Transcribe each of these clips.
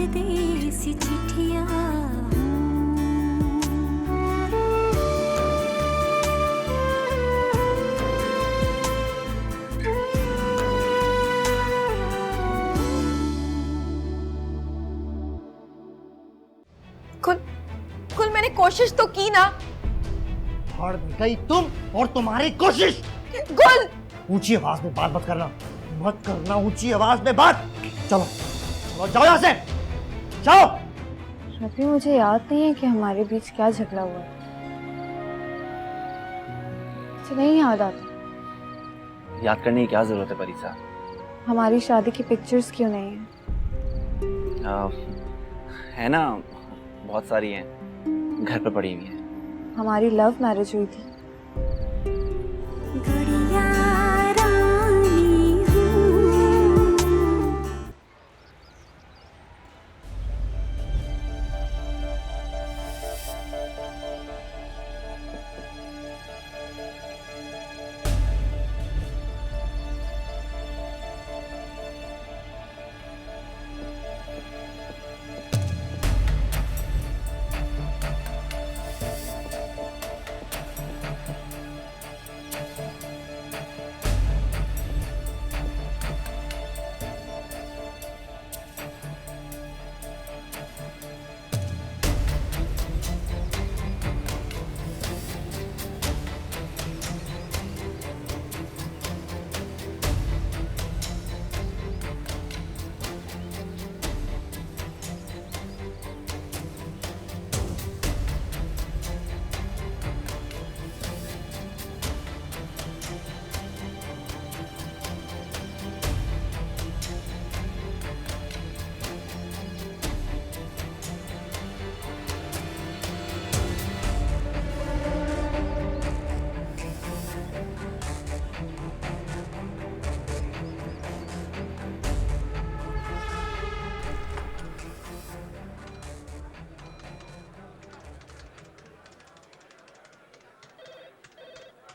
परदेसी चिट्ठियां। कुल मैंने कोशिश तो की ना। हार गई तुम और तुम्हारी कोशिश। गुल, ऊंची आवाज में बात मत करना ऊंची आवाज में बात। चलो चलो जाओ यहाँ से, जाओ। रफी, मुझे याद नहीं है कि हमारे बीच क्या झगड़ा हुआ। मुझे नहीं याद आता। याद करने की क्या जरूरत है परिसा? हमारी शादी की पिक्चर्स क्यों नहीं है? है ना, बहुत सारी हैं, घर पे पड़ी हुई हैं। हमारी लव मैरिज हुई थी। गुड़िया रानी हूँ।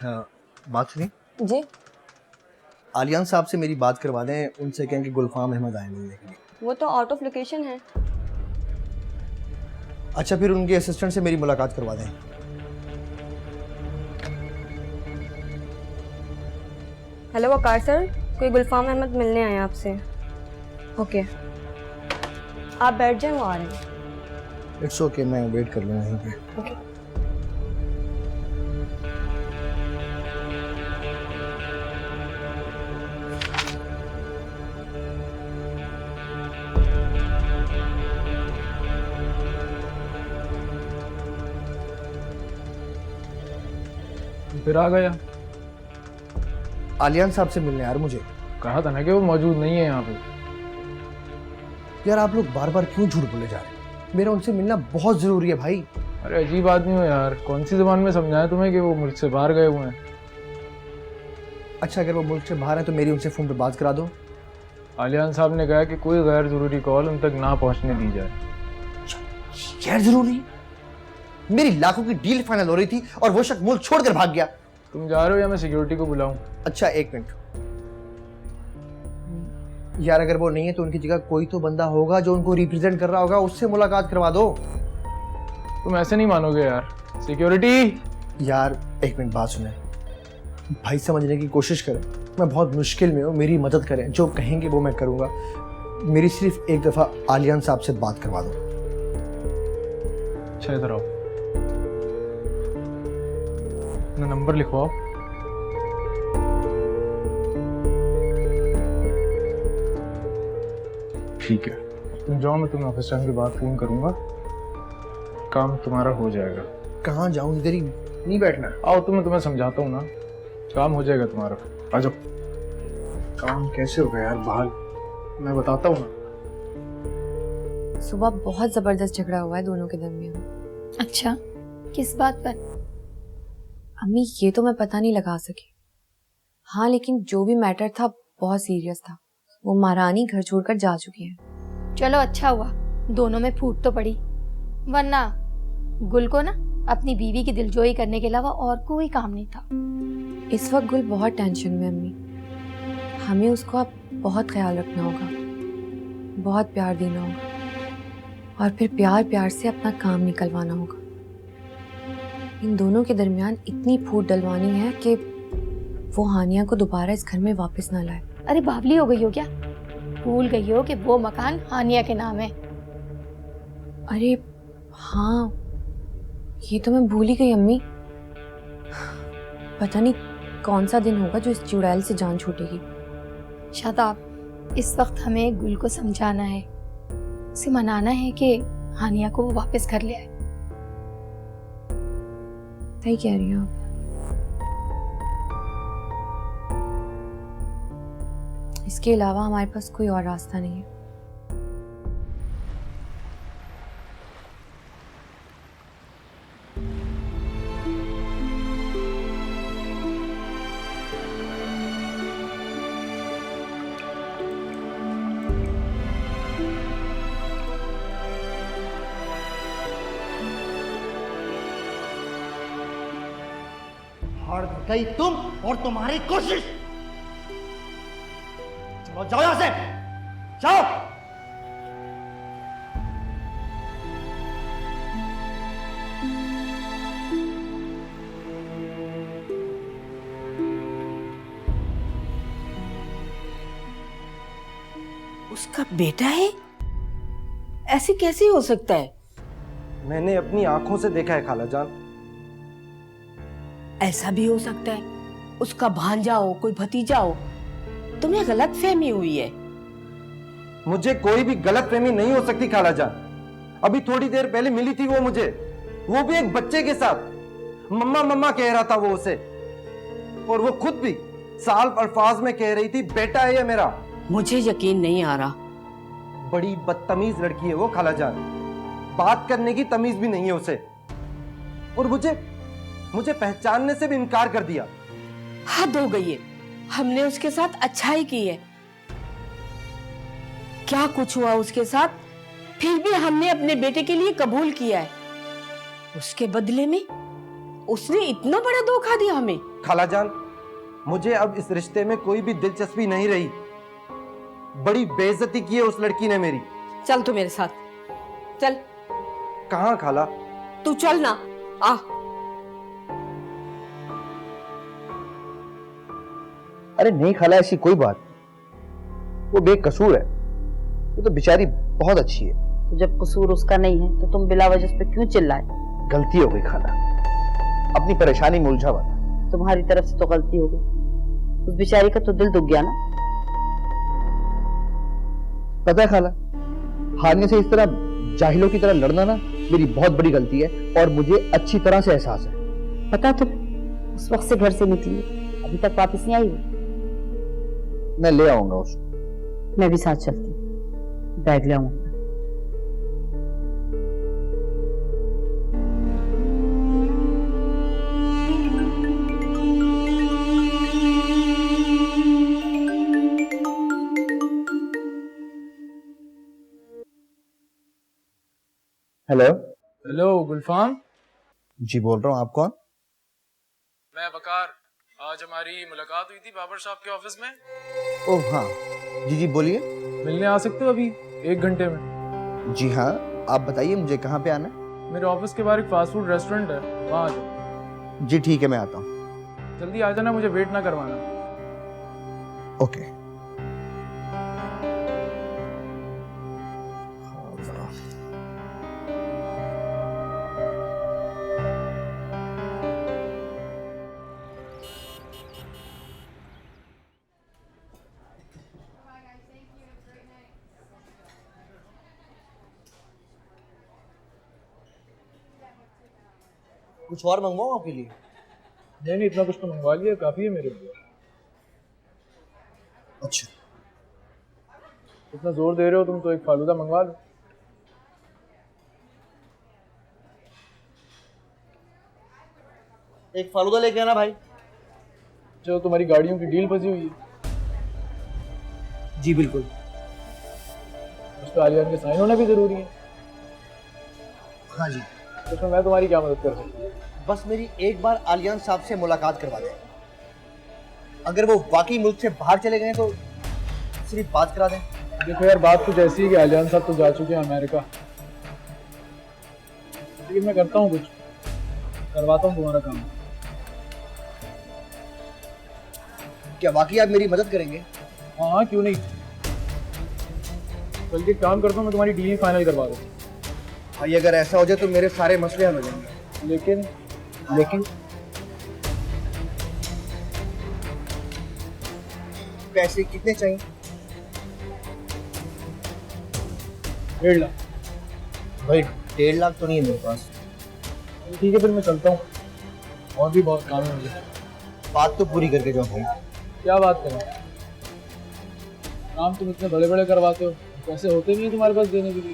हाँ, बात सुनी जी। आलियान साहब से मेरी बात करवा दें, उनसे कहें कि गुलफाम अहमद आए मिलने के लिए। वो तो आउट ऑफ लोकेशन है। अच्छा, फिर उनके असिस्टेंट से मेरी मुलाकात करवा दें। हेलो वकार सर, कोई गुलफाम अहमद मिलने आए हैं आपसे। ओके, आप बैठ जाएं, वो आ रहे हैं। इट्स ओके, मैं वेट कर लूँगा यहीं पे। ओके। फिर आ गया। आलियान साहब से मिलने यार मुझे। कहा था ना कि वो मौजूद नहीं है यहाँ पे। यार आप लोग बार बार क्यों झूठ बोले जा रहे हैं? मेरा उनसे मिलना बहुत जरूरी है भाई। अरे अजीब आदमी हो यार, कौन सी जबान में समझाया तुम्हें कि वो मुल्क से बाहर गए हुए हैं? अच्छा, अगर वो मुल्क से बाहर है तो मेरी उनसे फोन पे बात करा दो। आलियान साहब ने कहा कि कोई गैर जरूरी कॉल उन तक ना पहुँचने दी जाए। गैर जरूरी? मेरी लाखों की डील फाइनल हो रही थी और वो शख्स मुल्क छोड़कर भाग गया। तुम जा रहे हो या मैं सिक्योरिटी को बुलाऊं? अच्छा, एक मिनट यार, अगर वो नहीं है तो उनकी जगह कोई तो बंदा होगा जो उनको रिप्रेजेंट कर रहा होगा, उससे मुलाकात करवा दो। तुम ऐसे नहीं मानोगे यार। सिक्योरिटी! यार एक मिनट, बात सुने भाई, समझने की कोशिश करें। मैं बहुत मुश्किल में हूँ, मेरी मदद करें। जो कहेंगे वो मैं करूँगा। मेरी सिर्फ एक दफ़ा आलियान साहब से बात करवा दो। अच्छा, इधर आओ। अपना नंबर लिखवाओ। ठीक है, तुम जाओ, मैं तुम्हें ऑफिस टाइम के बाद फोन करूंगा। काम तुम्हारा हो जाएगा। कहाँ जाऊँ? इधर ही नहीं बैठना? आओ, तुम्हें समझाता हूँ ना, काम हो जाएगा तुम्हारा। आ जाओ। काम कैसे होगा यार बाहर, मैं बताता हूँ ना। सुबह बहुत जबरदस्त झगड़ा हुआ है दोनों के दरमियान। अच्छा, किस बात पर? अम्मी, ये तो मैं पता नहीं लगा सकी। हाँ, लेकिन जो भी मैटर था बहुत सीरियस था। वो महारानी घर छोड़कर जा चुकी है। चलो अच्छा हुआ, दोनों में फूट तो पड़ी, वरना गुल को ना अपनी बीवी की दिलजोई करने के अलावा और कोई काम नहीं था। इस वक्त गुल बहुत टेंशन में अम्मी। हमें उसको अब बहुत ख्याल रखना होगा, बहुत प्यार देना होगा। और फिर प्यार प्यार से अपना काम निकलवाना होगा। इन दोनों के दरमियान इतनी फूट डलवानी है कि वो हानिया को दोबारा इस घर में वापस ना लाए। अरे बावली हो गई हो क्या? भूल गई हो कि वो मकान हानिया के नाम है। अरे हाँ, ये तो मैं भूल ही गई अम्मी। पता नहीं कौन सा दिन होगा जो इस चुड़ैल से जान छूटेगी। शादाब, इस वक्त हमें गुल को समझाना है, उसे मनाना है कि हानिया को वो वापस घर ले आए। सही कह रही हैं आप। इसके अलावा हमारे पास कोई और रास्ता नहीं है। हार गई तुम और तुम्हारी कोशिश। चलो जाओ यहां से, जाओ। उसका बेटा है? ऐसे कैसे हो सकता है? मैंने अपनी आंखों से देखा है खाला जान। ऐसा भी हो सकता है उसका भांजा हो, कोई भतीजा हो। तुम्हें गलत फहमी हुई है। मुझे कोई भी गलत फहमी नहीं हो सकती खाला जान। अभी थोड़ी देर पहले मिली थी वो मुझे, वो भी एक बच्चे के साथ। मम्मा मम्मा कह रहा था वो उसे, और वो खुद भी साफ अल्फाज में कह रही थी बेटा है ये मेरा। मुझे यकीन नहीं आ रहा। बड़ी बदतमीज लड़की है वो खाला जान, बात करने की तमीज भी नहीं है उसे, और मुझे पहचानने से भी इनकार कर दिया। हद हो गई है। हमने उसके साथ अच्छाई की है, क्या कुछ हुआ उसके साथ, फिर भी हमने अपने बेटे के लिए कबूल किया है। उसके बदले में उसने इतना बड़ा धोखा दिया हमें। खाला जान, मुझे अब इस रिश्ते में कोई भी दिलचस्पी नहीं रही। बड़ी बेइज्जती की है उस लड़की ने मेरी। चल तू मेरे साथ चल। कहाँ खाला? तू चल ना, आ। अरे नहीं खाला, ऐसी कोई बात नहीं, वो बेकसूर है, वो तो बेचारी बहुत अच्छी है। तो जब कसूर उसका नहीं है तो तुम बिला वजह पे क्यों चिल्लाए? गलती हो गई खाला, अपनी परेशानी में उलझा हुआ था। तुम्हारी तरफ से तो गलती हो गई, उस बेचारी का तो दिल दुख गया ना। पता है खाला, हानिया से इस तरह जाहिलों की तरह लड़ना ना मेरी बहुत बड़ी गलती है, और मुझे अच्छी तरह से एहसास है। पता तुम उस वक्त से घर से निकली, अभी तक वापस नहीं आई हो। मैं ले आऊंगा उसको। मैं भी साथ चलती हूँ, बैग ले आऊंगा। हेलो। हेलो गुलफाम। जी बोल रहा हूँ, आप कौन? मैं बकार। आज हमारी मुलाकात हुई थी बाबर साहब के ऑफिस में। ओह हाँ, जी जी बोलिए। मिलने आ सकते हो अभी 1 घंटे में? जी हाँ, आप बताइए मुझे कहाँ पे आना है? मेरे ऑफिस के बाहर एक फास्ट फूड रेस्टोरेंट है, वहाँ आ जाओ। जी ठीक है, मैं आता हूँ। जल्दी आ जाना, मुझे वेट ना करवाना। ओके। कुछ और मंगवाऊं आपके लिए? नहीं, इतना कुछ तो मंगवा लिया, काफी है मेरे लिए। अच्छा, इतना जोर दे रहे हो तुम तो एक फालूदा मंगवा लो। एक फालूदा लेके आना भाई। जो तुम्हारी गाड़ियों की डील फंसी हुई है। जी बिल्कुल। उस पर आलियान के साइन होना भी जरूरी है। हाँ जी। उसमें मैं तुम्हारी क्या मदद कर सकती हूँ? बस मेरी एक बार आलियान साहब से मुलाकात करवा दें। अगर वो वाकई मुल्क से बाहर चले गए तो सिर्फ बात करा दें। देखो यार, बात कुछ ऐसी है कि आलियान साहब तो जा चुके हैं अमेरिका, लेकिन मैं करता हूँ, कुछ करवाता हूँ तुम्हारा काम। क्या वाकई आप मेरी मदद करेंगे? हाँ हाँ, क्यों नहीं। बल्कि काम करता हूँ, मैं तुम्हारी डील फाइनल करवा दूँ। भाई अगर ऐसा हो जाए तो मेरे सारे मसले हल हो जाएंगे। लेकिन पैसे कितने चाहिए? 1.5 लाख। भाई 1.5 लाख तो नहीं है मेरे पास। ठीक है, फिर मैं चलता हूँ, और भी बहुत काम है मुझे। बात तो पूरी करके जाओ भाई। क्या बात करें, काम तुम इतने बड़े बड़े करवाते हो, पैसे होते नहीं है तुम्हारे पास देने के लिए।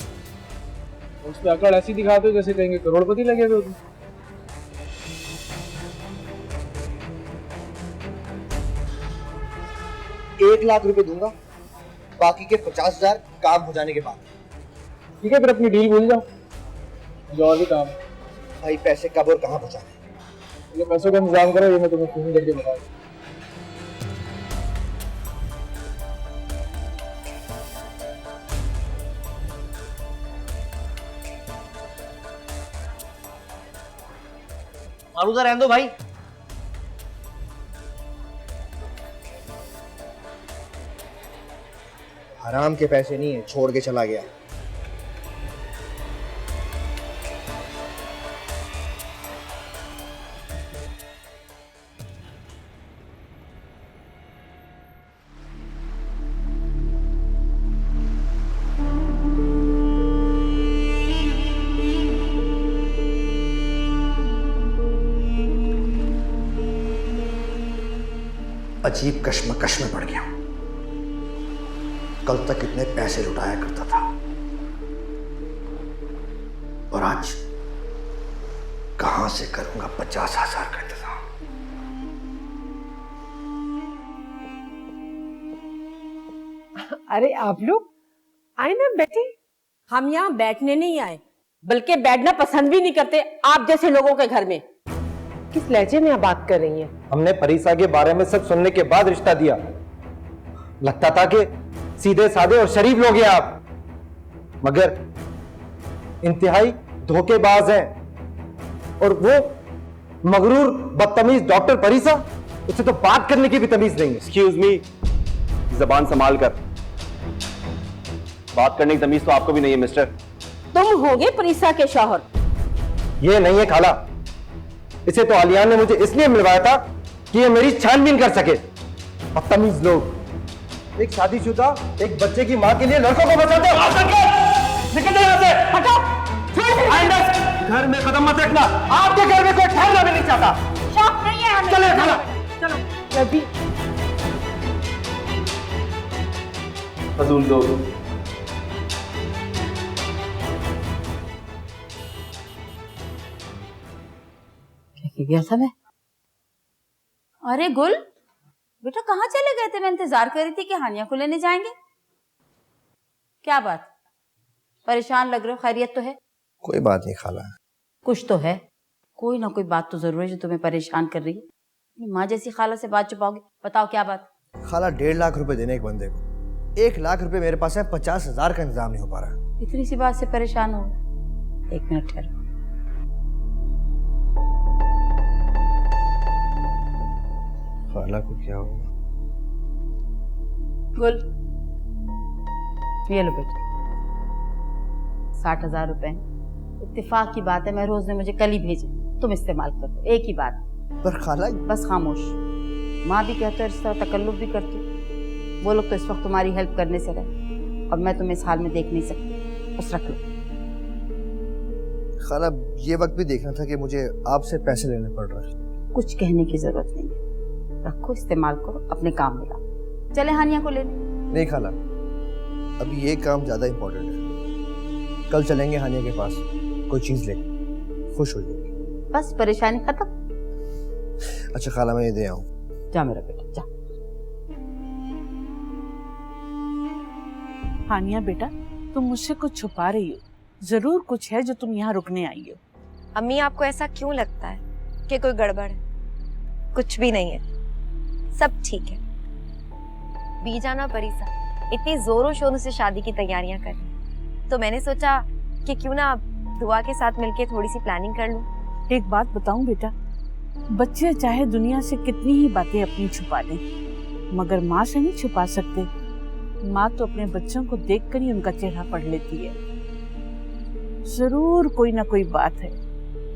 उस पर अकड़ ऐसी दिखाते हो जैसे कहेंगे करोड़पति लगे हुए हो तुम। ₹1 लाख दूंगा, बाकी के 50,000 काम हो जाने के बाद। ठीक है, फिर अपनी डील भूल जाओ, मुझे और भी काम है। भाई पैसे कब और कहाँ पहुँचा? ये पैसों का इंतजाम करो, ये मैं तुम्हें फोन करके बताऊँ। मारूदा रहने दो भाई। हराम के पैसे नहीं है, छोड़ के चला गया। अजीब कश्मकश में पड़ गया। कल तक इतने पैसे लुटाया करता था और आज कहां से करूंगा 50,000 का इंतजाम? अरे आप लोग आए ना बैठे। हम यहाँ बैठने नहीं आए, बल्कि बैठना पसंद भी नहीं करते आप जैसे लोगों के घर में। किस लहजे में आप बात कर रही हैं? हमने परीसा के बारे में सब सुनने के बाद रिश्ता दिया। लगता था कि सीधे साधे और शरीफ लोग हैं आप, मगर इंतहाई धोखेबाज हैं। और वो मगरूर बदतमीज डॉक्टर परीसा, उसे तो बात करने की भी तमीज नहीं है। एक्सक्यूज मी, जबान संभाल कर बात करने की तमीज तो आपको भी नहीं है मिस्टर। तुम होगे परीसा के शौहर। ये नहीं है खाला, इसे तो आलियान ने मुझे इसलिए मिलवाया था कि ये मेरी छानबीन कर सके। बदतमीज लोग। एक शादीशुदा एक बच्चे की मां के लिए लड़कों को बचाते हो। निकल जाओ यहाँ से। हटो। घर में कदम मत रखना, आपके घर में कोई ठहरना भी नहीं चाहता। शौक नहीं है हमें। चले खाला। चलो रवि। फजूल दो। गया था मैं। अरे गुल बेटा, कहाँ चले गए थे? मैं इंतजार कर रही थी कि हानिया को लेने जाएंगे। क्या बात, परेशान लग रहे हो? खैरियत तो है? कोई बात नहीं खाला। कुछ तो है, कोई ना कोई बात तो जरूर है जो तुम्हें परेशान कर रही है। माँ जैसी खाला से बात छुपाओगे? बताओ क्या बात। खाला 1.5 लाख रुपए देने एक बंदे को, 1 लाख रुपए मेरे पास है, 50,000 का इंतजाम नहीं हो पा रहा। इतनी सी बात से परेशान हो? एक मिनट ठहरो। खाला को क्या हुआ? गुल, ये लो बेटा, 60,000 रुपए। इत्तेफाक की बात है, महरोज ने मुझे कल ही भेजे, तुम इस्तेमाल कर दो। एक ही बात। पर खाला। बस खामोश। माँ भी कहते रिश्ता तकल्लुफ भी करती। वो लोग तो इस वक्त तुम्हारी हेल्प करने से रहे और मैं तुम्हें इस हाल में देख नहीं सकती। बस रख लो। खाला ये वक्त भी देखना था कि मुझे आपसे पैसे लेने पड़ रहे हैं। कुछ कहने की जरूरत नहीं है, रखो, इस्तेमाल करो, अपने काम में लाओ। चले हानिया को लेने? नहीं खाला, अभी ये काम ज्यादा इम्पोर्टेंट है। कल चलेंगे हानिया के पास, कोई चीज लेके खुश हो जाएगी। बस परेशानी खत्म। अच्छा खाला, मैं ये दे आऊं। जा मेरा बेटा जा। हानिया बेटा, तुम मुझसे कुछ छुपा रही हो। जरूर कुछ है जो तुम यहाँ रुकने आई हो। अम्मी, आपको ऐसा क्यों लगता है कि कोई गड़बड़ है? कुछ भी नहीं है, सब ठीक है। बीजान और परीसा इतनी जोरों शोरों से शादी की तैयारियां कर रही हैं, तो मैंने सोचा कि क्यों ना दुआ के साथ मिलके थोड़ी सी प्लानिंग कर लूं। एक बात बताऊं बेटा, बच्चे चाहे दुनिया से कितनी ही बातें अपनी छुपा लें, मगर माँ से नहीं छुपा सकते। माँ तो अपने बच्चों को देखकर ही उनका चेहरा पढ़ लेती है। जरूर कोई ना कोई बात है।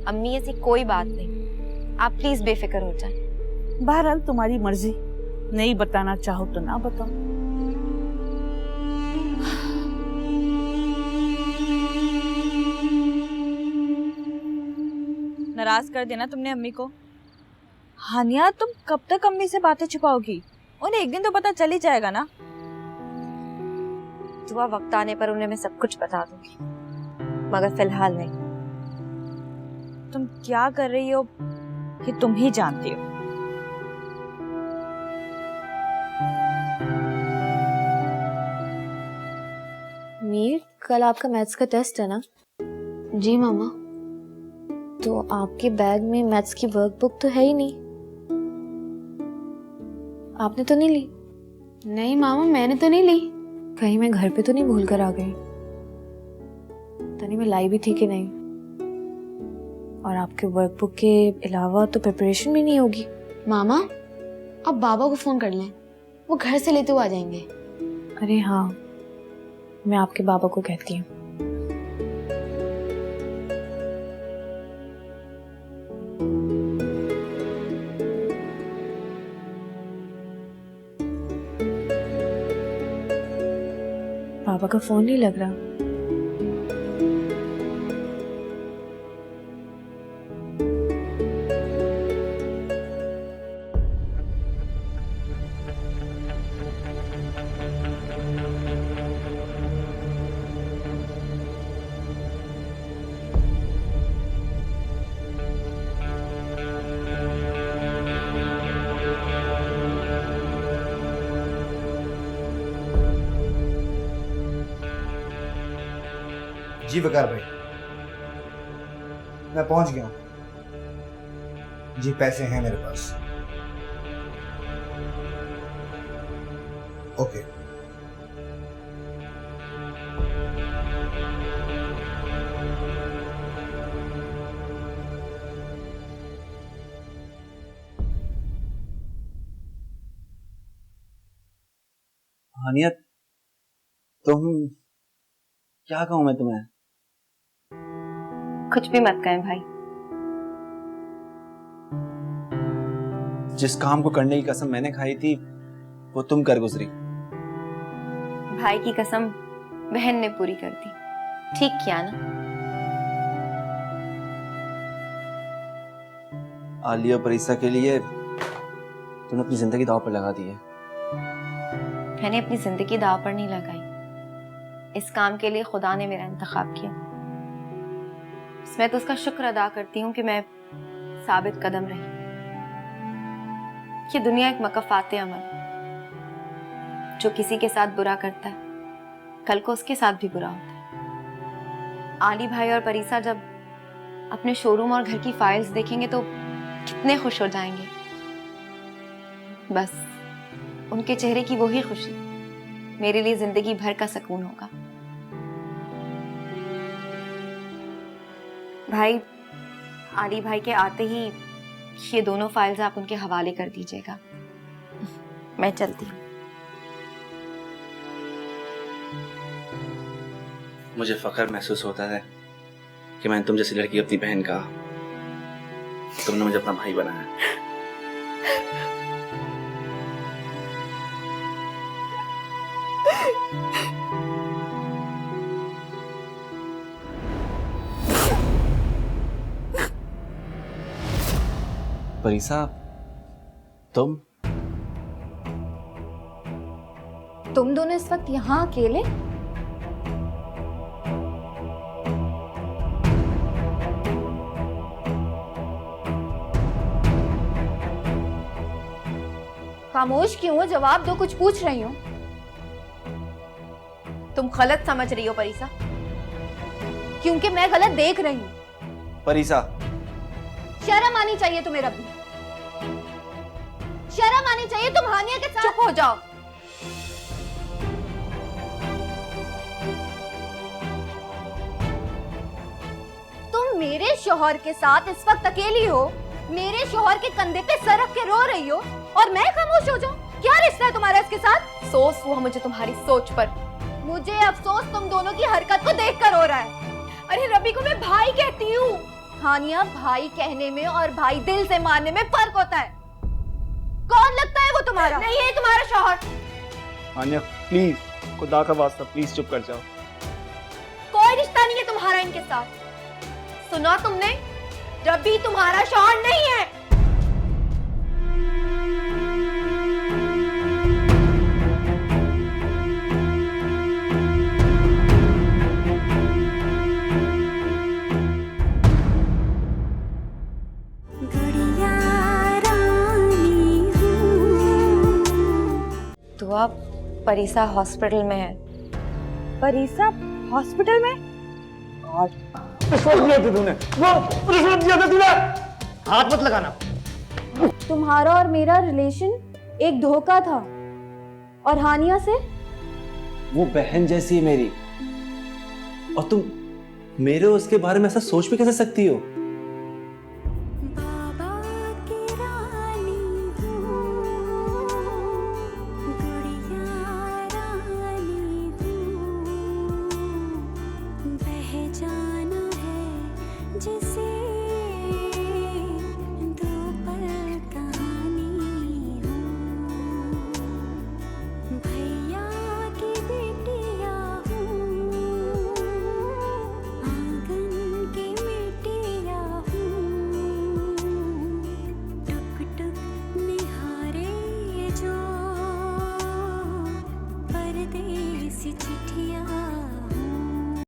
अम्मी ऐसी कोई बात नहीं, आप प्लीज बेफिक्र हो जाएं। बहरहाल तुम्हारी मर्जी, नहीं बताना चाहो तो ना बताओ। नाराज कर देना तुमने अम्मी को। हानिया, तुम कब तक अम्मी से बातें छुपाओगी? उन्हें एक दिन तो पता चल ही जाएगा ना। दुआ वक्त आने पर उन्हें मैं सब कुछ बता दूंगी, मगर फिलहाल नहीं। तुम क्या कर रही हो ये तुम ही जानती हो। मीर, कल आपका मैथ्स का टेस्ट है ना? जी मामा। तो आपके बैग में मैथ्स की वर्कबुक तो है ही नहीं, आपने तो नहीं ली? नहीं मामा, मैंने तो नहीं ली। कहीं मैं घर पे तो नहीं भूल कर आ गई? तनी मैं लाई भी थी कि नहीं? और आपके वर्कबुक के अलावा तो प्रिपरेशन भी नहीं होगी। मामा, आप बाबा को फोन कर लें, वो घर से लेते हुए आ जाएंगे। अरे हाँ, मैं आपके बाबा को कहती हूँ। पापा का फोन नहीं लग रहा। जी वकार भाई, मैं पहुंच गया हूं। जी पैसे हैं मेरे पास। ओके। हानिया, तुम क्या कहूं मैं तुम्हें? कुछ भी मत कहें भाई। जिस काम को करने की कसम मैंने खाई थी वो तुम कर गुजरी। भाई की कसम बहन ने पूरी कर दी। ठीक किया ना? आलिया परीसा के लिए तुमने अपनी जिंदगी दांव पर लगा दी है। मैंने अपनी जिंदगी दांव पर नहीं लगाई। इस काम के लिए खुदा ने मेरा इंतखाब किया। मैं तो उसका शुक्र अदा करती हूँ कि मैं साबित कदम रही। ये दुनिया एक मकफ़ाते अमल, जो किसी के साथ बुरा करता है कल को उसके साथ भी बुरा होता है। आली भाई और परीसा जब अपने शोरूम और घर की फाइल्स देखेंगे तो कितने खुश हो जाएंगे। बस उनके चेहरे की वही खुशी मेरे लिए जिंदगी भर का सुकून होगा। भाई, आली भाई के आते ही ये दोनों फाइल्स आप उनके हवाले कर दीजिएगा। मैं चलती हूँ। मुझे फख्र महसूस होता है कि मैंने तुम जैसी लड़की अपनी बहन का, तुमने मुझे अपना भाई बनाया। परीसा, तुम दोनों इस वक्त यहाँ अकेले? खामोश क्यों हो? जवाब दो, कुछ पूछ रही हूँ। तुम गलत समझ रही हो परीसा। क्योंकि मैं गलत देख रही हूँ। परीसा, शर्म आनी चाहिए तुम्हें रब्बी, शर्म आनी चाहिए। तुम हानिया के साथ। चुप हो जाओ। मेरे शौहर के साथ इस वक्त अकेली हो, मेरे शौहर के कंधे पे सर रख के रो रही हो और मैं खामोश हो जाऊं? क्या रिश्ता है तुम्हारा इसके साथ? अफसोस हुआ मुझे तुम्हारी सोच पर। मुझे अफसोस तुम दोनों की हरकत को देखकर हो रहा है। अरे रबी को मैं भाई कहती हूँ। हानिया, भाई कहने में और भाई दिल से मानने में फर्क होता है। कौन लगता है वो तुम्हारा? नहीं है तुम्हारा शौहर। हानिया प्लीज, खुदा का वास्ता प्लीज चुप कर जाओ। कोई रिश्ता नहीं है तुम्हारा इनके साथ। सुना तुमने? रबी तुम्हारा शौहर नहीं है। तो आप परीसा हॉस्पिटल में है। परीसा हॉस्पिटल में? और रिश्वत दिया था तूने, वो रिश्वत दिया था तूने। हाथ मत लगाना। तुम्हारा और मेरा रिलेशन एक धोखा था, और हानिया से? वो बहन जैसी है मेरी, और तुम मेरे उसके बारे में ऐसा सोच भी कैसे सकती हो? जाना है जिस